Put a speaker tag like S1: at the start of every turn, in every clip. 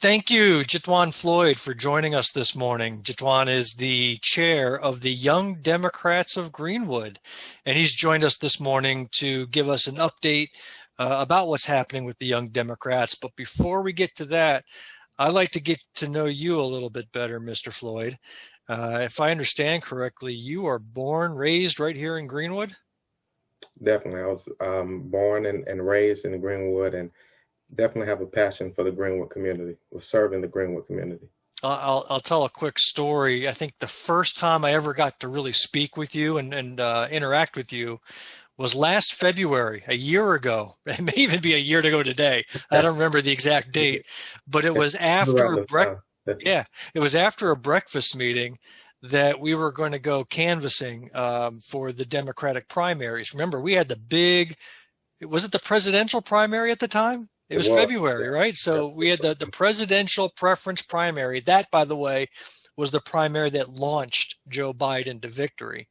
S1: Thank you, Jitwan Floyd, for joining us this morning. Jitwan is the chair of the Young Democrats of Greenwood, and he's joined us this morning to give us an update about what's happening with the Young Democrats. But before we get to that, I'd like to get to know you a little bit better, Mr. Floyd. If I understand correctly, you are born, raised right here in Greenwood?
S2: Definitely. I was born and raised in Greenwood and definitely have a passion for the Greenwood community, or serving the Greenwood community.
S1: I'll tell a quick story. I think the first time I ever got to really speak with you and interact with you was last February, a year ago. It may even be a year ago today. I don't remember the exact date, but it was after
S2: Around
S1: a
S2: this time.
S1: yeah, it was after a breakfast meeting that we were going to go canvassing for the Democratic primaries. Remember, we had the big, was it the presidential primary at the time? It
S2: It
S1: was
S2: was.
S1: February, right? So we had the presidential preference primary. That, by the way, was the primary that launched Joe Biden to victory.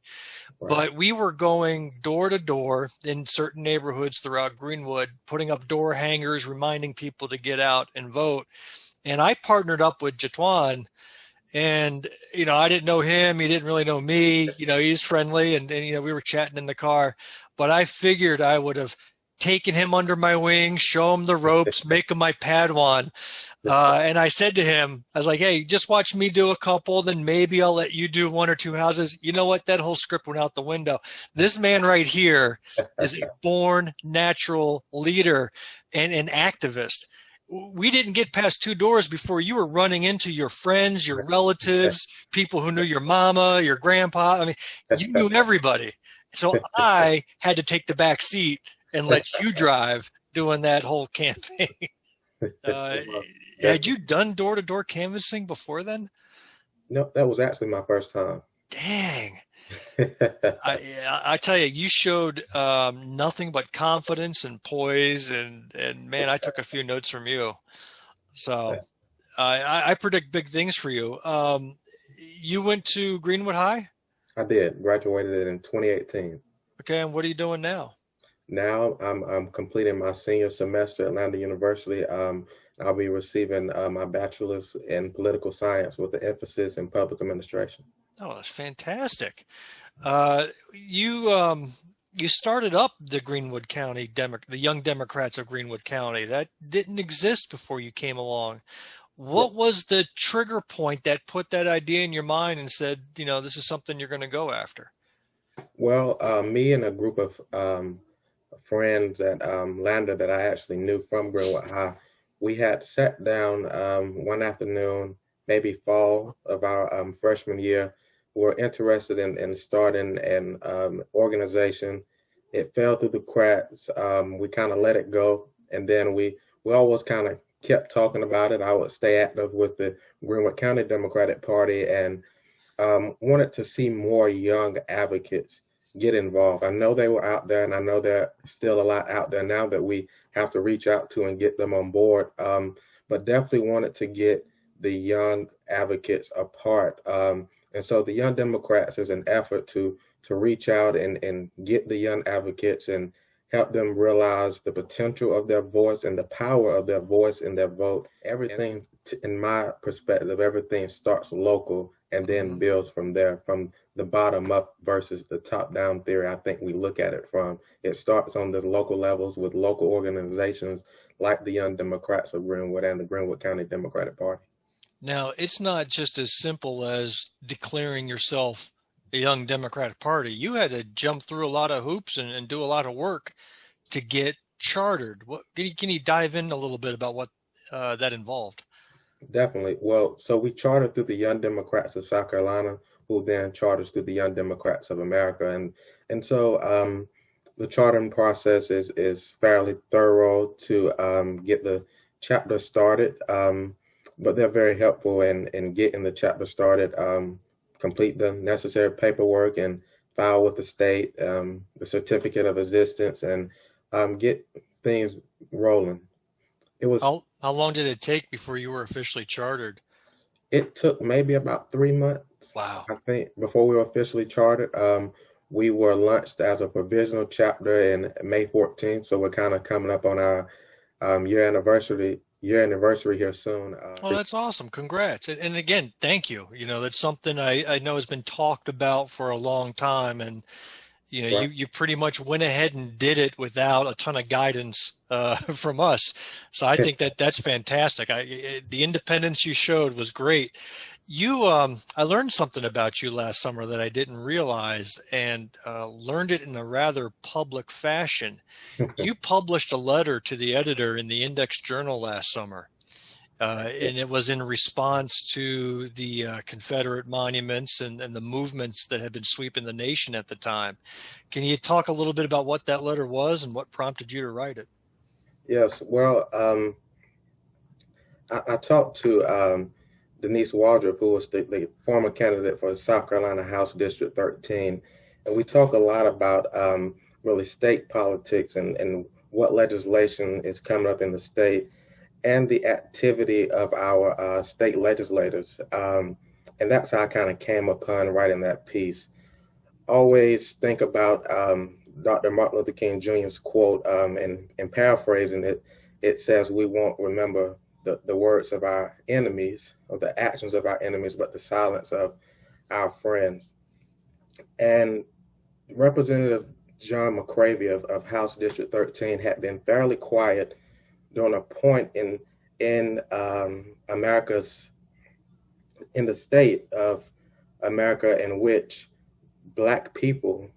S2: Right.
S1: But we were going door to door in certain neighborhoods throughout Greenwood, putting up door hangers, reminding people to get out and vote. And I partnered up with Jitwan, and I didn't know him, he didn't really know me. He's friendly, and we were chatting in the car, but I figured I would have taken him under my wing, show him the ropes, make him my Padawan. And I said to him, I was like, hey, just watch me do a couple, then maybe I'll let you do one or two houses. You know what? That whole script went out the window. This man right here is a born natural leader and an activist. We didn't get past two doors before you were running into your friends, your relatives, people who knew your mama, your grandpa. I mean, you knew everybody. So I had to take the back seat and let you drive doing that whole campaign. Uh, had you done door-to-door canvassing before then?
S2: No, that was actually my first time.
S1: Dang. I tell you, you showed nothing but confidence and poise, and man, I took a few notes from you. So I predict big things for you. You went to Greenwood High?
S2: I did. Graduated in 2018.
S1: Okay, and what are you doing now?
S2: Now I'm completing my senior semester at Atlanta University. I'll be receiving my bachelor's in political science with an emphasis in public administration.
S1: Oh, that's fantastic. You started up the Greenwood County the Young Democrats of Greenwood County. That didn't exist before you came along.
S2: Yeah.
S1: What was the trigger point that put that idea in your mind and said, this is something you're going to go after?
S2: Well, me and a group of friends at Lander that I actually knew from Greenwood High, we had sat down one afternoon, maybe fall of our freshman year. We were interested in starting an organization. It fell through the cracks. We kind of let it go, and then we always kind of kept talking about it. I would stay active with the Greenwood County Democratic Party and wanted to see more young advocates get involved. I know they were out there, and I know there are still a lot out there now that we have to reach out to and get them on board. But definitely wanted to get the young advocates a part. And so the Young Democrats is an effort to reach out and get the young advocates and help them realize the potential of their voice and the power of their voice and their vote. Everything, in my perspective, everything starts local and then builds from there, from the bottom up versus the top down theory. I think we look at it from. It starts on the local levels with local organizations like the Young Democrats of Greenwood and the Greenwood County Democratic Party.
S1: Now, it's not just as simple as declaring yourself a Young Democratic Party. You had to jump through a lot of hoops and do a lot of work to get chartered. Can you dive in a little bit about what that involved?
S2: Definitely. Well, so we chartered through the Young Democrats of South Carolina, who then charters through the Young Democrats of America, and so the chartering process is fairly thorough to get the chapter started. But they're very helpful in getting the chapter started. Complete the necessary paperwork and file with the state, the certificate of existence, and get things rolling. It was
S1: How long did it take before you were officially chartered?
S2: It took maybe about 3 months,
S1: Wow.
S2: I think, before we were officially chartered. We were launched as a provisional chapter in May 14th, so we're kind of coming up on our year anniversary here soon.
S1: Oh, that's awesome. Congrats. And again, thank you. That's something I know has been talked about for a long time. And
S2: Right.
S1: you pretty much went ahead and did it without a ton of guidance from us. So I think that that's fantastic. The independence you showed was great. I learned something about you last summer that I didn't realize, and learned it in a rather public fashion. You published a letter to the editor in the Index Journal last summer. And it was in response to the Confederate monuments and the movements that had been sweeping the nation at the time. Can you talk a little bit about what that letter was and what prompted you to write it?
S2: Yes. Well, I talked to Denise Waldrop, who was the former candidate for South Carolina House District 13, and we talk a lot about really state politics and what legislation is coming up in the state and the activity of our state legislators. And that's how I kind of came upon writing that piece. Always think about Dr. Martin Luther King Jr.'s quote, and paraphrasing it, it says, "We won't remember the words of our enemies or the actions of our enemies, but the silence of our friends." And Representative John McCravy of House District 13 had been fairly quiet during a point in America's in the state of America in which Black people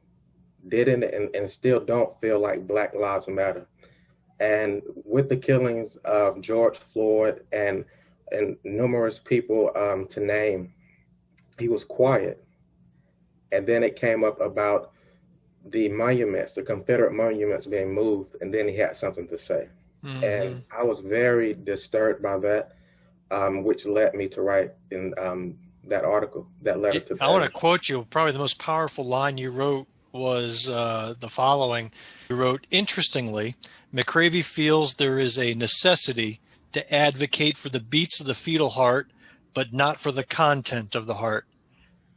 S2: didn't and still don't feel like Black lives matter. And with the killings of George Floyd and numerous people to name, he was quiet. And then it came up about the monuments, the Confederate monuments being moved, and then he had something to say.
S1: Mm-hmm.
S2: And I was very disturbed by that, which led me to write in that article, that letter to the
S1: I want to
S2: editor.
S1: quote you. Probably the most powerful line you wrote was the following. You wrote, "Interestingly, McCravy feels there is a necessity to advocate for the beats of the fetal heart, but not for the content of the heart."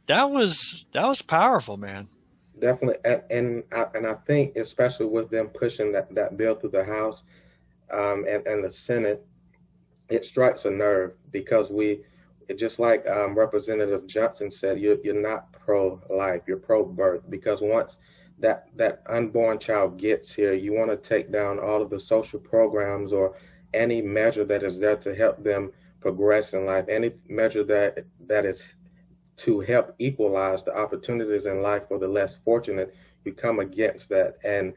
S1: That was powerful, man.
S2: Definitely, and I think especially with them pushing that bill through the House and the Senate, it strikes a nerve because just like Representative Johnson said, you're not pro-life, you're pro-birth, because once that unborn child gets here, you want to take down all of the social programs or any measure that is there to help them progress in life, any measure that is to help equalize the opportunities in life for the less fortunate. You come against that, and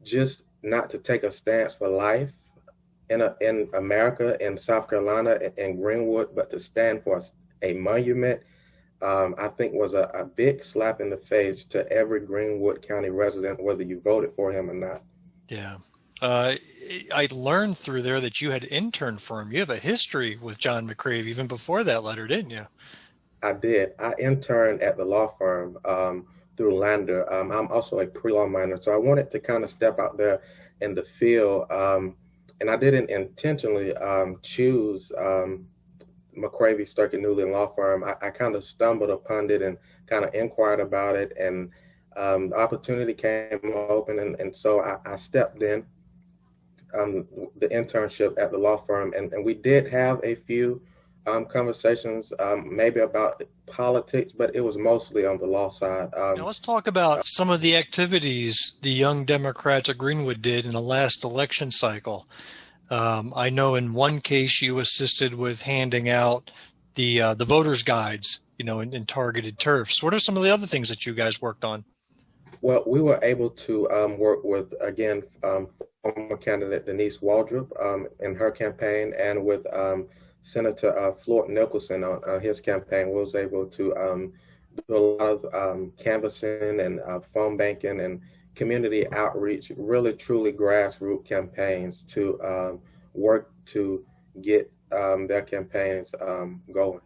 S2: just not to take a stance for life in America, in South Carolina, in Greenwood, but to stand for a monument, I think was a big slap in the face to every Greenwood County resident, whether you voted for him or not.
S1: Yeah. Uh, I learned through there that you had interned for him. You have a history with John McCravy even before that letter, didn't you?
S2: I did. I interned at the law firm through Lander. I'm also a pre-law minor, so I wanted to kind of step out there in the field. And I didn't intentionally choose McCravy, Sturkey, Newley and Law Firm. I kind of stumbled upon it and kind of inquired about it, and the opportunity came open, and so I stepped in the internship at the law firm, and we did have a few conversations, maybe about politics, but it was mostly on the law side.
S1: Now let's talk about some of the activities the Young Democrats of Greenwood did in the last election cycle. I know in one case you assisted with handing out the voters' guides, in targeted turfs. What are some of the other things that you guys worked on?
S2: Well, we were able to work with, again, former candidate Denise Waldrop in her campaign, and with Senator Floyd Nicholson on his campaign. We was able to do a lot of canvassing and phone banking and community outreach, really truly grassroots campaigns to work to get their campaigns going.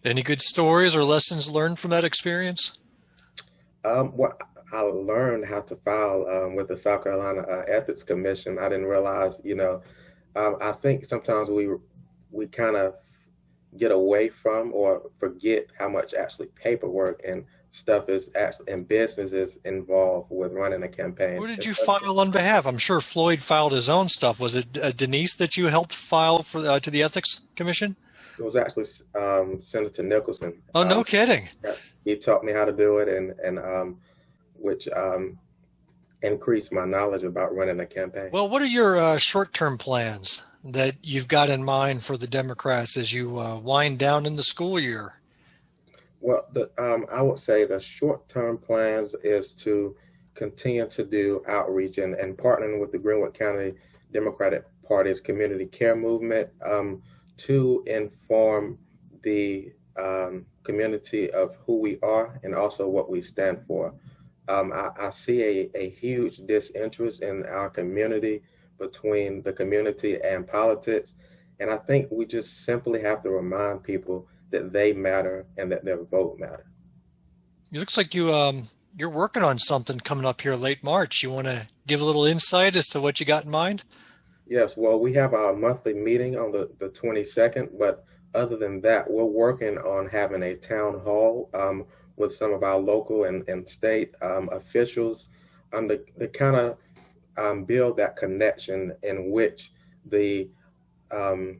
S1: Any good stories or lessons learned from that experience?
S2: What I learned how to file with the South Carolina Ethics Commission. I didn't realize, I think sometimes we kind of get away from or forget how much actually paperwork and stuff is actually and business is involved with running a campaign.
S1: Who did you file on behalf? I'm sure Floyd filed his own stuff. Was it Denise that you helped file for to the Ethics Commission?
S2: It was actually Senator Nicholson.
S1: Oh, no kidding.
S2: He taught me how to do it, and which increased my knowledge about running a campaign.
S1: Well, what are your short-term plans that you've got in mind for the Democrats as you wind down in the school year?
S2: Well, I would say the short-term plans is to continue to do outreach and partnering with the Greenwood County Democratic Party's community care movement to inform the community of who we are and also what we stand for. I see a huge disinterest in our community between the community and politics. And I think we just simply have to remind people that they matter and that their vote matters.
S1: It looks like you're working on something coming up here late March. You want to give a little insight as to what you got in mind?
S2: Yes, well, we have our monthly meeting on the 22nd, but other than that, we're working on having a town hall with some of our local and state officials to kind of build that connection in which um,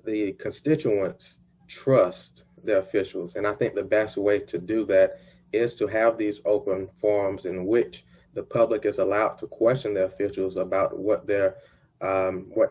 S2: the constituents trust their officials. And I think the best way to do that is to have these open forums in which the public is allowed to question their officials about what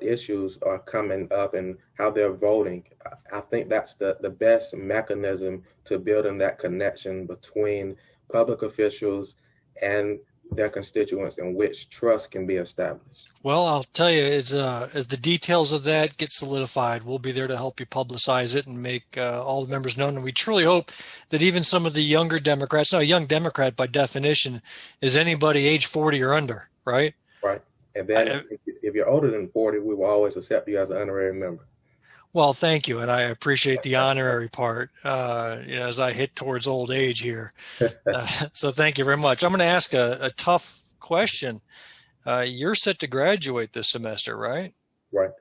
S2: issues are coming up and how they're voting. I think that's the best mechanism to building that connection between public officials and their constituents in which trust can be established.
S1: Well, I'll tell you, as the details of that get solidified, we'll be there to help you publicize it and make all the members known. And we truly hope that even some of the younger Democrats, now a young Democrat by definition is anybody age 40 or under, right?
S2: Right. And then if you're older than 40, we will always accept you as an honorary member.
S1: Well, thank you. And I appreciate the honorary part as I hit towards old age here. So thank you very much. I'm going to ask a tough question. You're set to graduate this semester, right?
S2: Right.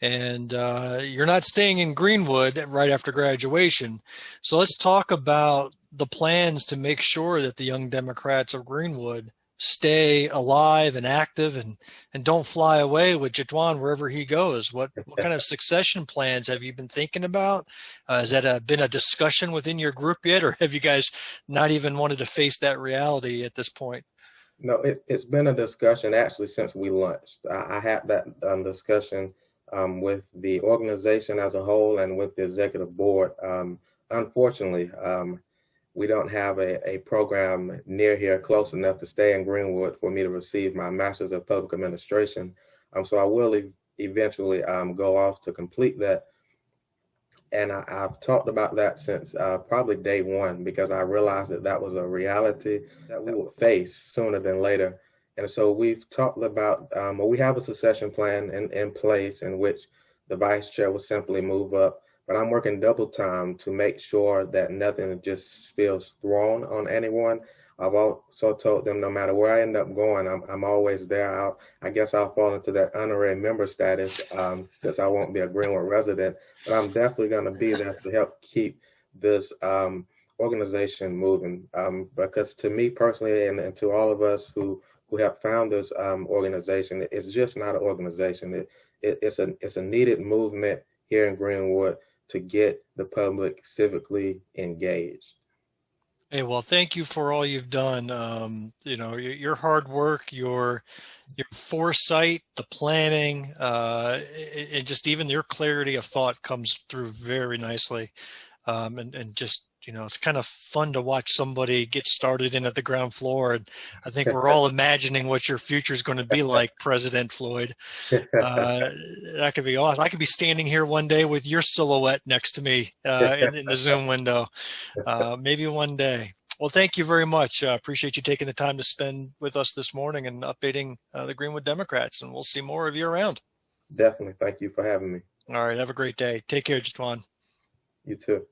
S1: And you're not staying in Greenwood right after graduation. So let's talk about the plans to make sure that the young Democrats of Greenwood stay alive and active and don't fly away with Jitwan wherever he goes. What kind of succession plans have you been thinking about? Has that been a discussion within your group yet, or have you guys not even wanted to face that reality at this point?
S2: No, it's been a discussion actually since we launched. I had that discussion with the organization as a whole and with the executive board. Unfortunately, we don't have a program near here close enough to stay in Greenwood for me to receive my Master's of Public Administration. So I will eventually go off to complete that. And I've talked about that since probably day one, because I realized that was a reality that we would face sooner than later. And so we've talked about, we have a succession plan in place in which the vice chair will simply move up. But I'm working double time to make sure that nothing just feels thrown on anyone. I've also told them no matter where I end up going, I'm always there. I guess I'll fall into that honorary member status since I won't be a Greenwood resident. But I'm definitely going to be there to help keep this organization moving. Because to me personally, and to all of us who have found this organization, it's just not an organization. It's a needed movement here in Greenwood to get the public civically engaged.
S1: Hey, well, thank you for all you've done. Your hard work, your foresight, the planning, and just even your clarity of thought comes through very nicely. And just, it's kind of fun to watch somebody get started in at the ground floor. And I think we're all imagining what your future is going to be like, President Floyd. That could be awesome. I could be standing here one day with your silhouette next to me in the Zoom window. Maybe one day. Well, thank you very much. Appreciate you taking the time to spend with us this morning and updating the Greenwood Democrats. And we'll see more of you around.
S2: Definitely. Thank you for having me.
S1: All right. Have a great day. Take care, Jitwan.
S2: You too.